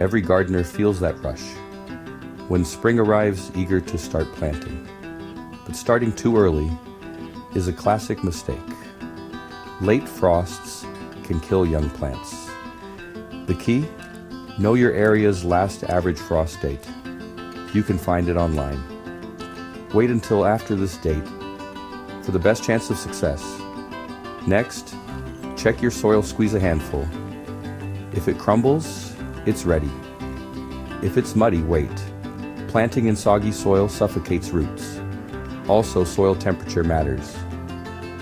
Every gardener feels that rush when spring arrives, eager to start planting. But starting too early is a classic mistake. Late frosts can kill young plants. The key? Know your area's last average frost date. You can find it online. Wait until after this date for the best chance of success. Next, check your soil, squeeze a handful. If it crumbles, it's ready. If it's muddy, wait. Planting in soggy soil suffocates roots. Also, soil temperature matters.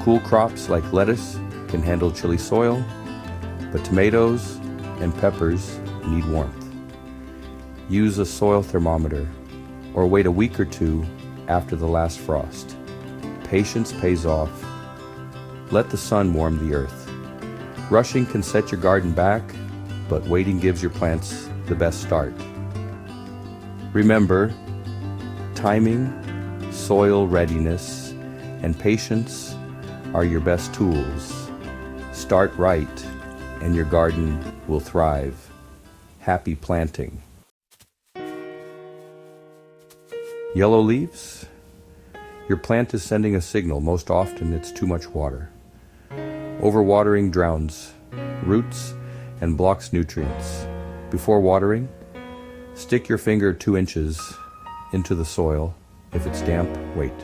Cool crops like lettuce can handle chilly soil, but tomatoes and peppers need warmth. Use a soil thermometer or wait a week or two after the last frost. Patience pays off. Let the sun warm the earth. Rushing can set your garden back, but waiting gives your plants the best start. Remember, timing, soil readiness, and patience are your best tools. Start right, and your garden will thrive. Happy planting. Yellow leaves? Your plant is sending a signal. Most often it's too much water. Overwatering drowns roots and blocks nutrients. Before watering, stick your finger 2 inches into the soil. If it's damp, wait.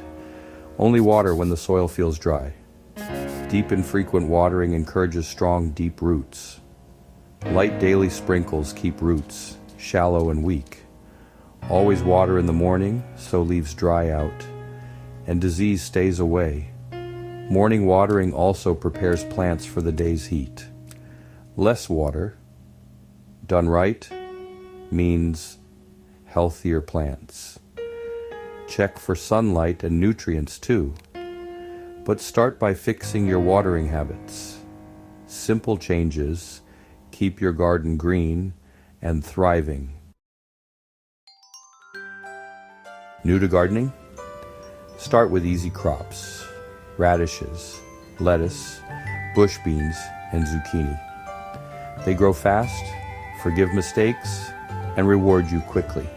Only water when the soil feels dry. Deep and frequent watering encourages strong, deep roots. Light daily sprinkles keep roots shallow and weak. Always water in the morning so leaves dry out and disease stays away. Morning watering also prepares plants for the day's heat. Less water, done right, means healthier plants. Check for sunlight and nutrients too. But start by fixing your watering habits. Simple changes keep your garden green and thriving. New to gardening? Start with easy crops: radishes, lettuce, bush beans, and zucchini. They grow fast, forgive mistakes, and reward you quickly.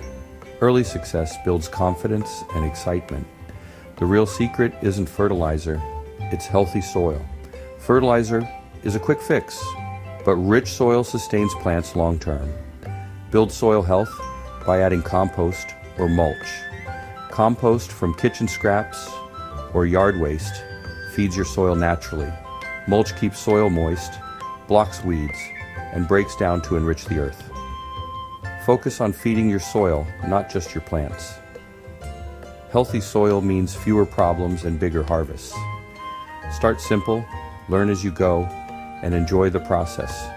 Early success builds confidence and excitement. The real secret isn't fertilizer, it's healthy soil. Fertilizer is a quick fix, but rich soil sustains plants long term. Build soil health by adding compost or mulch. Compost from kitchen scraps or yard waste feeds your soil naturally. Mulch keeps soil moist, blocks weeds, and breaks down to enrich the earth. Focus on feeding your soil, not just your plants. Healthy soil means fewer problems and bigger harvests. Start simple, learn as you go, and enjoy the process.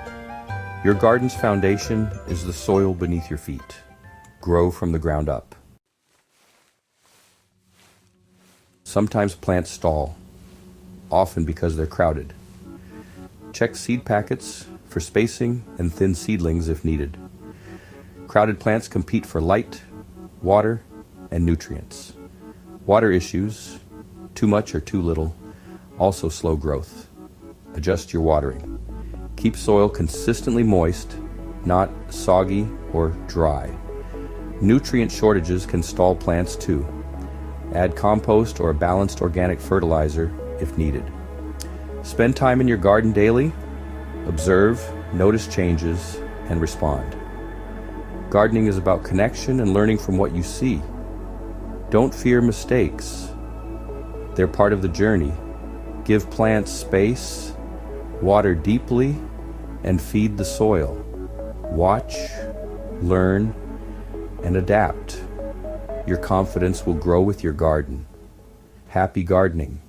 Your garden's foundation is the soil beneath your feet. Grow from the ground up. Sometimes plants stall, often because they're crowded. Check seed packets for spacing and thin seedlings if needed. Crowded plants compete for light, water, and nutrients. Water issues, too much or too little, also slow growth. Adjust your watering. Keep soil consistently moist, not soggy or dry. Nutrient shortages can stall plants too. Add compost or a balanced organic fertilizer if needed. Spend time in your garden daily. Observe, notice changes, and respond. Gardening is about connection and learning from what you see. Don't fear mistakes. They're part of the journey. Give plants space, water deeply, and feed the soil. Watch, learn, and adapt. Your confidence will grow with your garden. Happy gardening.